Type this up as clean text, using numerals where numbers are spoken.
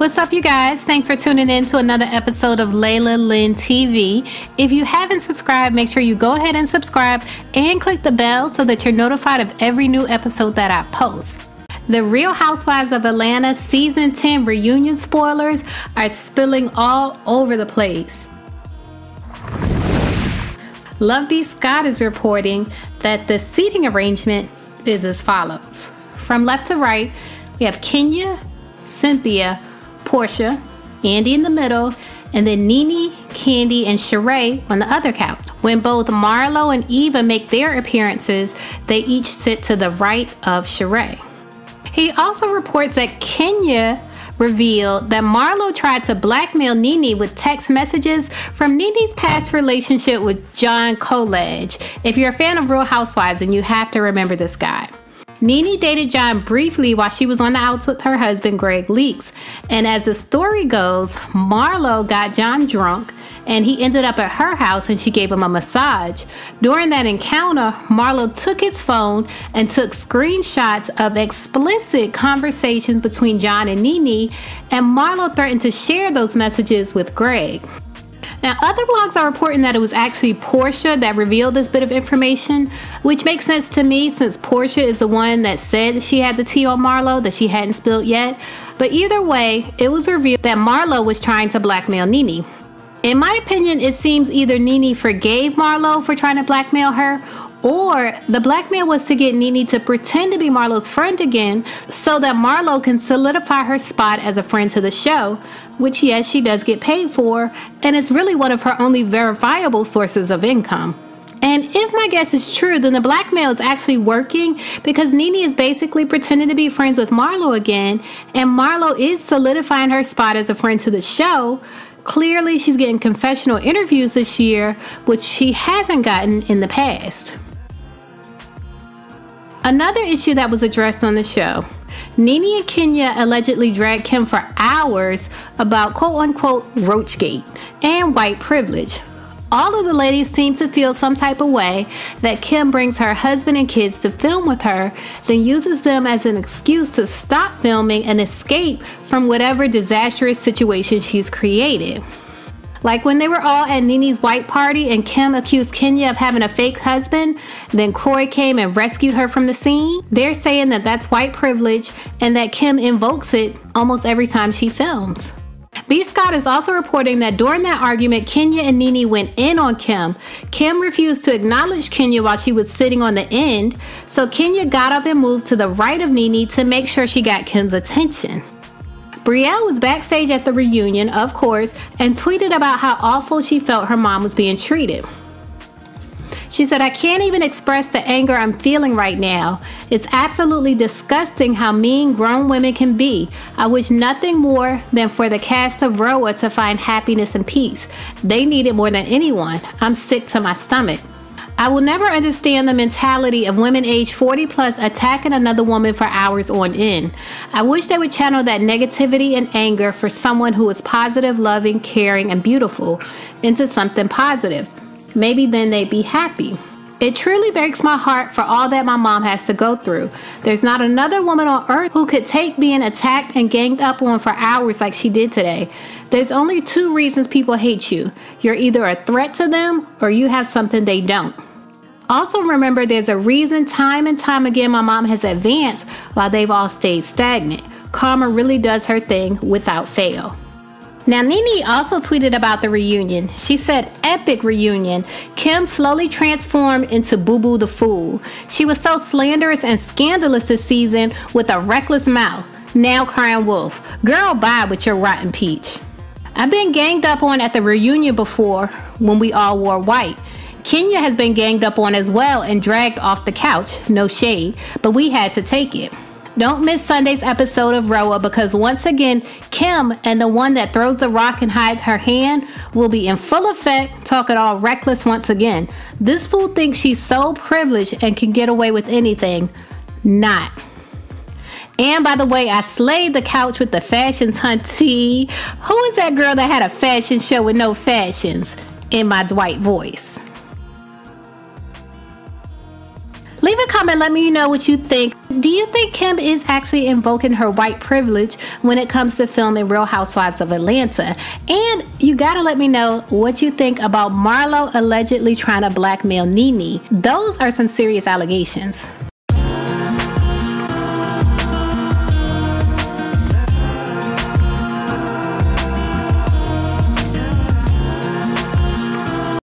What's up, you guys? Thanks for tuning in to another episode of Layla Lynn TV. If you haven't subscribed, make sure you go ahead and subscribe and click the bell so that you're notified of every new episode that I post. The Real Housewives of Atlanta Season 10 reunion spoilers are spilling all over the place. Love B. Scott is reporting that the seating arrangement is as follows. From left to right, we have Kenya, Cynthia, Porsha, Andy in the middle, and then NeNe, Kandi, and Sheree on the other couch. When both Marlo and Eva make their appearances, they each sit to the right of Sheree. He also reports that Kenya revealed that Marlo tried to blackmail NeNe with text messages from NeNe's past relationship with John Kolaj. If you're a fan of Real Housewives, and you have to remember this guy. NeNe dated John briefly while she was on the outs with her husband, Gregg Leakes. And as the story goes, Marlo got John drunk and he ended up at her house and she gave him a massage. During that encounter, Marlo took his phone and took screenshots of explicit conversations between John and NeNe, and Marlo threatened to share those messages with Gregg. Now, other blogs are reporting that it was actually Porsha that revealed this bit of information, which makes sense to me since Porsha is the one that said that she had the tea on Marlo that she hadn't spilled yet. But either way, it was revealed that Marlo was trying to blackmail NeNe. In my opinion, it seems either NeNe forgave Marlo for trying to blackmail her, or the blackmail was to get NeNe to pretend to be Marlo's friend again so that Marlo can solidify her spot as a friend to the show, which yes, she does get paid for, and it's really one of her only verifiable sources of income. And if my guess is true, then the blackmail is actually working because NeNe is basically pretending to be friends with Marlo again, and Marlo is solidifying her spot as a friend to the show. Clearly, she's getting confessional interviews this year, which she hasn't gotten in the past. Another issue that was addressed on the show, NeNe and Kenya allegedly dragged Kim for hours about quote-unquote Roachgate and white privilege. All of the ladies seem to feel some type of way that Kim brings her husband and kids to film with her, then uses them as an excuse to stop filming and escape from whatever disastrous situation she's created. Like when they were all at NeNe's white party and Kim accused Kenya of having a fake husband, then Corey came and rescued her from the scene. They're saying that that's white privilege and that Kim invokes it almost every time she films. B. Scott is also reporting that during that argument, Kenya and NeNe went in on Kim. Kim refused to acknowledge Kenya while she was sitting on the end, so Kenya got up and moved to the right of NeNe to make sure she got Kim's attention. Brielle was backstage at the reunion, of course, and tweeted about how awful she felt her mom was being treated. She said, "I can't even express the anger I'm feeling right now. It's absolutely disgusting how mean grown women can be. I wish nothing more than for the cast of Roa to find happiness and peace. They need it more than anyone. I'm sick to my stomach. I will never understand the mentality of women age 40 plus attacking another woman for hours on end. I wish they would channel that negativity and anger for someone who is positive, loving, caring, and beautiful into something positive. Maybe then they'd be happy. It truly breaks my heart for all that my mom has to go through. There's not another woman on earth who could take being attacked and ganged up on for hours like she did today. There's only two reasons people hate you. You're either a threat to them or you have something they don't. Also remember, there's a reason time and time again my mom has advanced while they've all stayed stagnant. Karma really does her thing without fail." Now, NeNe also tweeted about the reunion. She said, "Epic reunion. Kim slowly transformed into Boo Boo the Fool. She was so slanderous and scandalous this season with a reckless mouth. Now crying wolf. Girl, bye with your rotten peach. I've been ganged up on at the reunion before when we all wore white. Kenya has been ganged up on as well and dragged off the couch. No shade, but we had to take it. Don't miss Sunday's episode of Roa because once again, Kim and the one that throws the rock and hides her hand will be in full effect talking all reckless once again. This fool thinks she's so privileged and can get away with anything. Not. And by the way, I slayed the couch with the fashions, hunty. Who is that girl that had a fashion show with no fashions? In my Dwight voice. Leave a comment, let me know what you think. Do you think Kim is actually invoking her white privilege when it comes to filming Real Housewives of Atlanta? And you gotta let me know what you think about Marlo allegedly trying to blackmail NeNe. Those are some serious allegations.